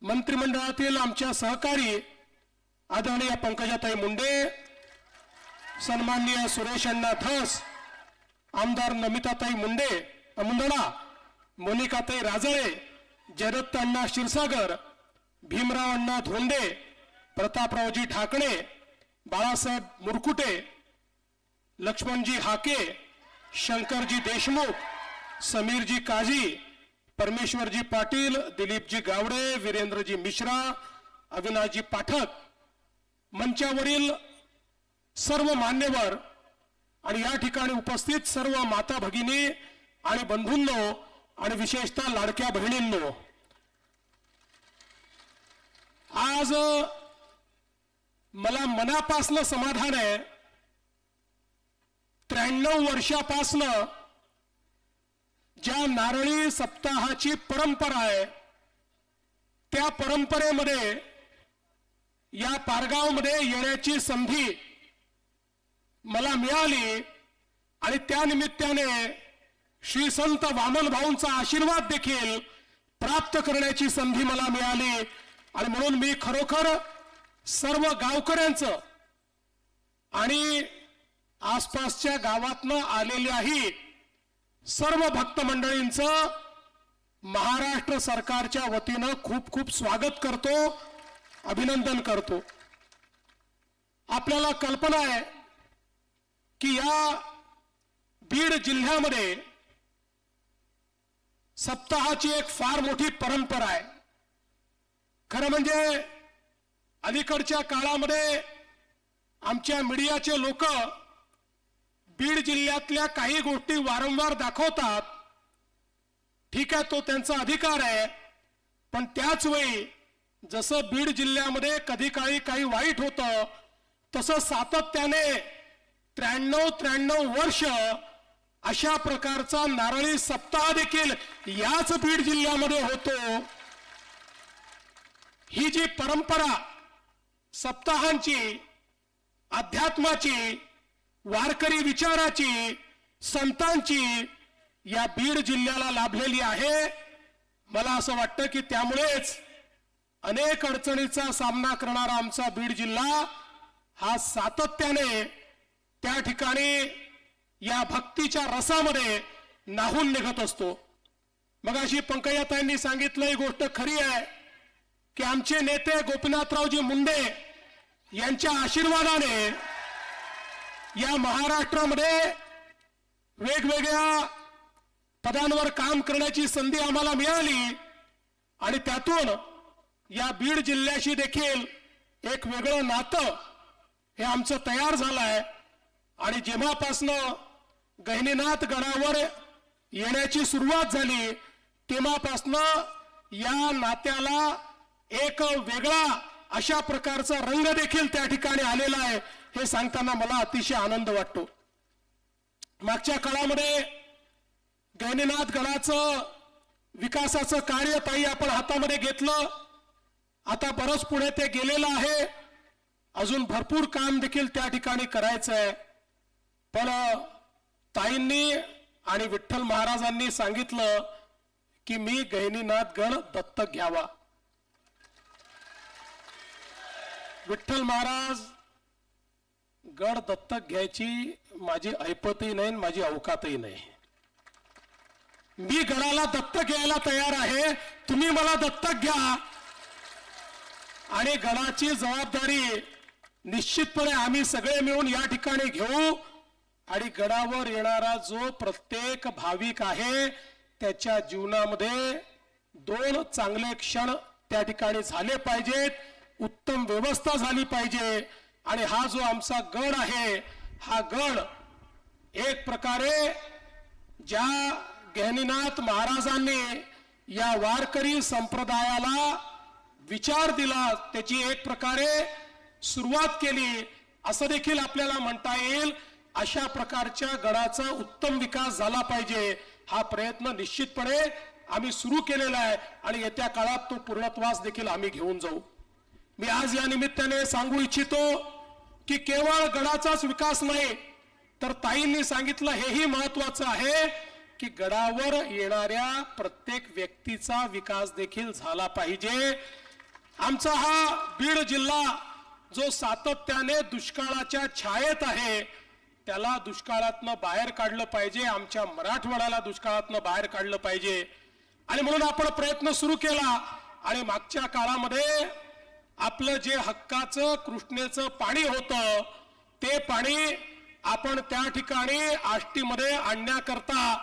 मंत्रिमंडळातील आमच्या सहकारी आदरणीय पंकजाताई मुंडे, सन्माननीय सुरेश अण्णा धस, आमदार नमिताताई मुंदडा, मोनिकाताई राजळे, जयदत्त अण्णा क्षीरसागर, भीमराव अण्णा धोंडे, प्रतापरावजी ढाकणे, बाळासाहेब मुरकुटे, लक्ष्मणजी हाके, शंकरजी देशमुख, समीरजी काजी, परमेश्वरजी पाटील, दिलीपजी गावडे, वीरेंद्रजी मिश्रा, अविनाशजी पाठक, मंचावरील सर्व मान्यवर आणि या ठिकाणी उपस्थित सर्व माता भगिनी आणि बंधूंनो आणि विशेषतः लाडक्या बहिणींनो, आज मला मनापासनं समाधान आहे. 93 वर्षापासनं ज्या नारळी सप्ताहाची परंपरा आहे त्या परंपरेमध्ये या पारगावमध्ये येण्याची संधी मला मिळाली आणि त्या निमित्ताने श्री संत वामन भाऊंचा आशीर्वाद देखील प्राप्त करण्याची संधी मला मिळाली. आणि म्हणून मी खरोखर सर्व गावकऱ्यांचं आणि आसपासच्या गावातनं आलेल्याही सर्व भक्त मंडळींचं महाराष्ट्र सरकारच्या वतीनं खूप खूप स्वागत करतो, अभिनंदन करतो. आपल्याला कल्पना आहे की या बीड जिल्ह्यामध्ये सप्ताहाची एक फार मोठी परंपरा आहे. खरं म्हणजे अलीकडच्या काळामध्ये आमच्या मीडियाचे लोक बीड जिल्ह्यातल्या काही गोष्टी वारंवार दाखवतात. ठीक आहे, तो त्यांचा अधिकार आहे, पण त्याच वेळी जसं बीड जिल्ह्यामध्ये कधी काळी काही वाईट होतं तसं सातत्याने 93 वर्ष अशा प्रकारचा नारळी सप्ताह देखील याच बीड जिल्ह्यामध्ये होतो. ही जी परंपरा सप्ताहांची, अध्यात्माची, वारकरी विचाराची, संतांची या बीड जिल्ह्याला लाभलेली आहे. मला असं वाटतं की त्यामुळेच अनेक अडचणीचा सामना करणारा आमचा बीड जिल्हा हा सातत्याने त्या ठिकाणी या भक्तीच्या रसामध्ये न्हाऊन निघत असतो. मगाशी पंकजाताईंनी सांगितलं, ही गोष्ट खरी आहे की आमचे नेते गोपीनाथरावजी मुंडे यांच्या आशीर्वादाने या महाराष्ट्रामध्ये वेगवेगळ्या पदांवर काम करण्याची संधी आम्हाला मिळाली आणि त्यातून या बीड जिल्ह्याशी देखील एक वेगळं नातं हे आमचं तयार झालं आहे. आणि जेव्हापासनं गहिनीनाथ गडावर येण्याची सुरुवात झाली तेव्हापासनं या नात्याला एक वेगळा अशा प्रकारचा रंग देखील त्या ठिकाणी आलेला आहे. हे सांगताना मला अतिशय आनंद वाटतो. मागच्या काळामध्ये गहिनीनाथ गडाचं विकासाचं कार्य ताई आपण हातामध्ये घेतलं. आता बरंच पुढे ते गेलेलं आहे. अजून भरपूर काम देखील त्या ठिकाणी करायचं आहे. पण ताईंनी आणि विठ्ठल महाराजांनी सांगितलं की मी गहिनीनाथ गड दत्तक घ्यावा. विठ्ठल महाराज गड दत्तक घ्यायची माझी ऐपतही नाही, माझी अवकातही नाही. मी गडाला दत्तक घ्यायला तयार आहे, तुम्ही मला दत्तक घ्या आणि गडाची जबाबदारी निश्चितपणे आम्ही सगळे मिळून या ठिकाणी घेऊ. आणि गडावर येणारा जो प्रत्येक भाविक आहे त्याच्या जीवनामध्ये 2 चांगले क्षण त्या ठिकाणी झाले पाहिजेत, उत्तम व्यवस्था झाली पाहिजे. आणि हा जो आमचा गड आहे, हा गड एक प्रकारे ज्या गहिनीनाथ महाराजांनी या वारकरी संप्रदायाला विचार दिला, त्याची एक प्रकारे सुरुवात केली असं देखील आपल्याला म्हणता येईल. अशा प्रकारच्या गडाचा उत्तम विकास झाला पाहिजे, हा प्रयत्न निश्चितपणे आम्ही सुरू केलेला आहे आणि येत्या काळात तो पूर्णत्वास देखील आम्ही घेऊन जाऊ. मी आज या निमित्ताने सांगू इच्छितो की केवळ गडाचाच विकास नाही तर ताईंनी सांगितलं हेही महत्वाचं आहे की गडावर येणाऱ्या प्रत्येक व्यक्तीचा विकास देखील झाला पाहिजे. आमचा हा बीड जिल्हा जो सातत्याने दुष्काळाच्या छायेत आहे, त्याला दुष्काळातनं बाहेर काढलं पाहिजे, आमच्या मराठवाड्याला दुष्काळातनं बाहेर काढलं पाहिजे. आणि म्हणून आपण प्रयत्न सुरू केला. आणि मागच्या काळामध्ये आपलं जे हक्काचं कृष्णेचं पाणी होतं ते पाणी आपण त्या ठिकाणी आष्टीमध्ये आणण्याकरता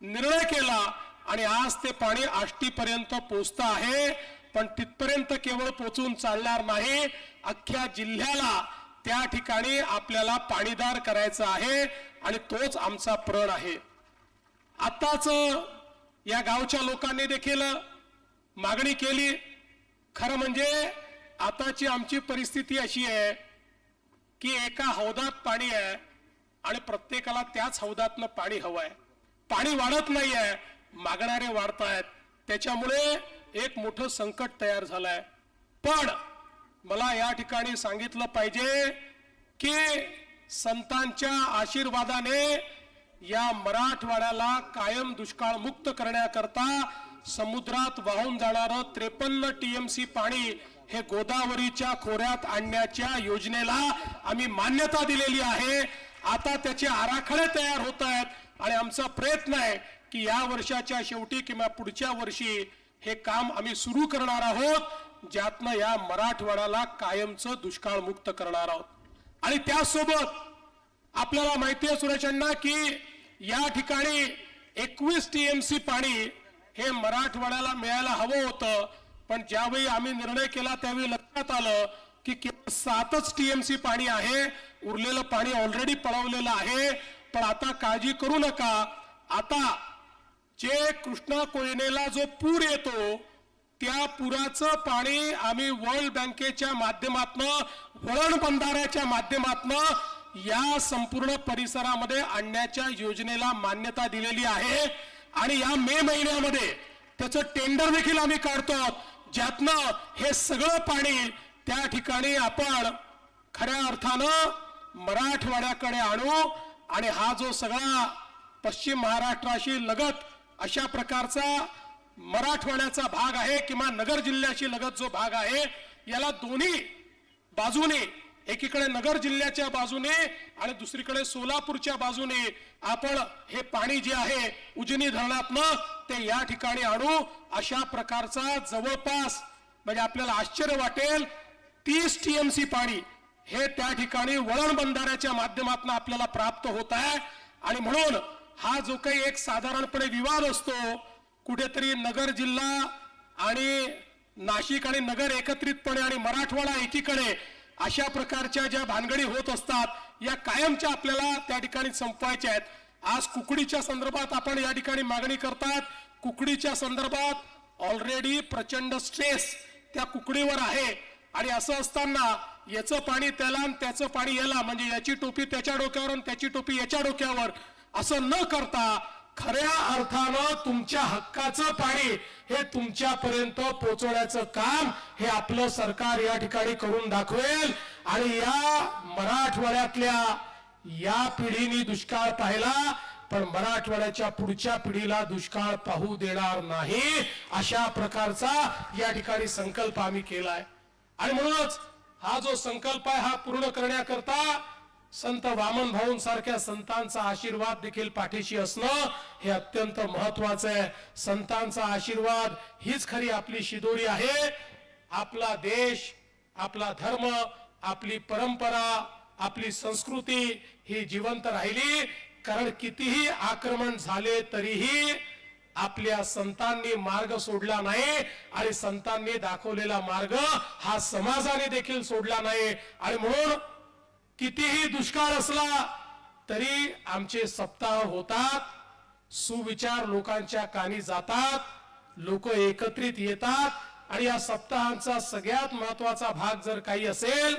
निर्णय केला. आणि आज ते पाणी आष्टीपर्यंत पोहोचतं आहे. पण तिथपर्यंत केवळ पोहोचून चालणार नाही, अख्ख्या जिल्ह्याला त्या ठिकाणी आपल्याला पाणीदार करायचं आहे. आणि तोच आमचा प्रण आहे. आताच या गावच्या लोकांनी देखील मागणी केली. खरं म्हणजे आताची आमची परिस्थिती अशी आहे की एका हौदात पाणी आहे आणि प्रत्येकाला त्याच हौदातनं पाणी हवंय. पाणी वाढत नाहीये, मागणारे वाढतायत. त्याच्यामुळे एक मोठं संकट तयार झालंय. पण मला या ठिकाणी सांगितलं पाहिजे की संतांच्या आशीर्वादाने या मराठवाड्याला कायम दुष्काळ मुक्त करण्याकरता समुद्रात वाहून जाणारं 53 टीएमसी पाणी हे गोदावरीच्या खोऱ्यात आणण्याच्या योजनेला आम्ही मान्यता दिलेली आहे. आता त्याचे आराखडे तयार होत आहेत आणि आमचा प्रयत्न आहे की या वर्षाच्या शेवटी किंवा पुढच्या वर्षी हे काम आम्ही सुरू करणार आहोत, ज्यातनं या मराठवाड्याला कायमचं दुष्काळ मुक्त करणार आहोत. आणि त्यासोबत आपल्याला माहिती आहे सुरेश अण्णा की या ठिकाणी 21 टीएमसी पाणी हे मराठवाड्याला मिळायला हवं होतं. पण ज्यावेळी आम्ही निर्णय केला त्यावेळी लक्षात आलं की केवळ 7च टीएमसी पाणी आहे, उरलेलं पाणी ऑलरेडी पळवलेलं आहे. पण आता काळजी करू नका, आता जे कृष्णा कोयनेला जो पूर येतो त्या पुराचं पाणी आम्ही वर्ल्ड बँकेच्या माध्यमातनं, वळण बंधाऱ्याच्या माध्यमातनं या संपूर्ण परिसरामध्ये आणण्याच्या योजनेला मान्यता दिलेली आहे. आणि या मे महिन्यामध्ये त्याचं टेंडर देखील आम्ही काढतो, ज्यातनं हे सगळं पाणी त्या ठिकाणी आपण खऱ्या अर्थानं मराठवाड्याकडे आणू. आणि हा जो सगळा पश्चिम महाराष्ट्राशी लगत अशा प्रकारचा मराठवाड्याचा भाग आहे किंवा नगर जिल्ह्याशी लगत जो भाग आहे, याला दोन्ही बाजूने, एकीकडे नगर जिल्ह्याच्या बाजूने आणि दुसरीकडे सोलापूरच्या बाजूने आपण हे पाणी जे आहे उजनी धरणातनं ते या ठिकाणी आणू. अशा प्रकारचा जवळपास म्हणजे आपल्याला आश्चर्य वाटेल 30 टीएमसी पाणी हे त्या ठिकाणी वळण बंधाऱ्याच्या माध्यमातून आपल्याला प्राप्त होत आहे. आणि म्हणून हा जो काही एक साधारणपणे विवाद असतो, कुठेतरी नगर जिल्हा आणि नाशिक आणि नगर एकत्रितपणे आणि मराठवाडा एकीकडे अशा प्रकारच्या ज्या भानगडी होत असतात, या कायमच्या आपल्याला त्या ठिकाणी संपवायच्या आहेत. आज कुकडीच्या संदर्भात आपण या ठिकाणी मागणी करतात. कुकडीच्या संदर्भात ऑलरेडी प्रचंड स्ट्रेस त्या कुकडीवर आहे. आणि असं असताना याचं पाणी त्याला आणि त्याचं पाणी याला, म्हणजे याची टोपी त्याच्या डोक्यावर आणि त्याची टोपी याच्या डोक्यावर, असं न करता खऱ्या अर्थानं तुमच्या हक्काचं पाणी हे तुमच्यापर्यंत पोहोचवण्याचं काम हे आपलं सरकार या ठिकाणी करून दाखवेल. आणि या मराठवाड्यातल्या या पिढीने दुष्काळ पाहिला, पण मराठवाड्याच्या पुढच्या पिढीला दुष्काळ पाहू देणार नाही, अशा प्रकारचा या ठिकाणी संकल्प आम्ही केलाय. आणि म्हणूनच हा जो संकल्प आहे हा पूर्ण करण्याकरता संत वामन भाऊंसारख्या संतांचा आशीर्वाद देखील पाठीशी असणं हे अत्यंत महत्वाचं आहे. संतांचा आशीर्वाद हीच खरी आपली शिदोरी आहे. आपला देश, आपला धर्म, आपली परंपरा, आपली संस्कृती ही जिवंत राहिली, कारण कितीही आक्रमण झाले तरीही आपल्या संतांनी मार्ग सोडला नाही. आणि संतांनी दाखवलेला मार्ग हा समाजाने देखील सोडला नाही. आणि म्हणून कितीही दुष्काळ असला तरी आमचे सप्ताह होतात, सुविचार लोकांच्या कानी जातात, लोक एकत्रित येतात. आणि या सप्ताहांचा सगळ्यात महत्वाचा भाग जर काही असेल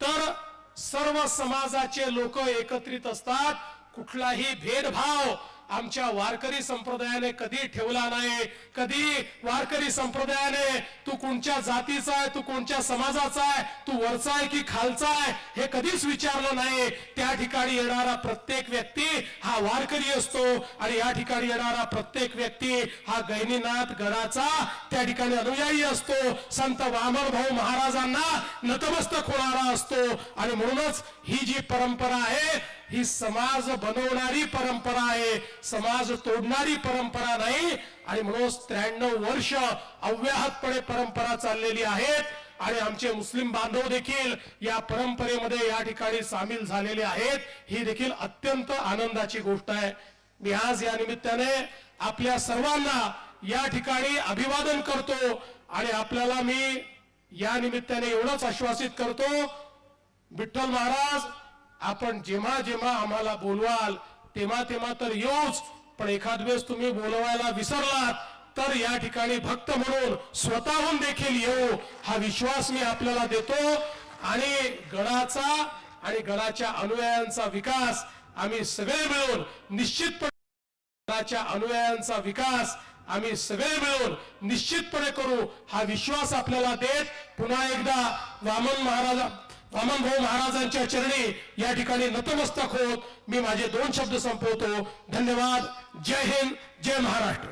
तर सर्व समाजाचे लोक एकत्रित असतात. कुठलाही भेदभाव आमच्या वारकरी संप्रदायाने कधी ठेवला नाही. कधी वारकरी संप्रदायाने तू कोणत्या जातीचा आहे, तू कोणत्या समाजाचा आहे, तू वरचा आहे की खालचा आहे हे कधीच विचारलं नाही. त्या ठिकाणी येणारा प्रत्येक व्यक्ती हा वारकरी असतो आणि या ठिकाणी येणारा प्रत्येक व्यक्ती हा गहिनीनाथ गडाचा त्या ठिकाणी अनुयायी असतो. संत वामन भाऊ महाराजांना नतमस्तक होणारा असतो. आणि म्हणूनच ही जी परंपरा आहे ही समाज बनवणारी परंपरा आहे, समाज तोडणारी परंपरा नाही. आणि म्हणून 93 वर्ष अव्याहतपणे परंपरा चाललेली आहेत आणि आमचे मुस्लिम बांधव देखील या परंपरेमध्ये या ठिकाणी सामील झालेले आहेत. ही देखील अत्यंत आनंदाची गोष्ट आहे. मी आज या निमित्ताने आपल्या सर्वांना या ठिकाणी अभिवादन करतो आणि आपल्याला मी या निमित्ताने एवढंच आश्वासित करतो, विठ्ठल महाराज आपण जेव्हा जेव्हा आम्हाला बोलवाल तेव्हा तेव्हा तर येऊच, पण एखाद वेळेस तुम्ही बोलवायला विसरलात तर या ठिकाणी भक्त म्हणून स्वतःहून देखील येऊ हा विश्वास मी आपल्याला देतो. आणि गडाचा आणि गडाच्या अनुयायांचा विकास आम्ही सगळे मिळून निश्चितपणे गडाच्या अनुयायांचा विकास आम्ही सगळे मिळून निश्चितपणे करू हा विश्वास आपल्याला देत पुन्हा एकदा वामन भाऊ महाराजांच्या चरणी या ठिकाणी नतमस्तक होत मी माझे 2 शब्द संपवतो. धन्यवाद. जय हिंद, जय महाराष्ट्र.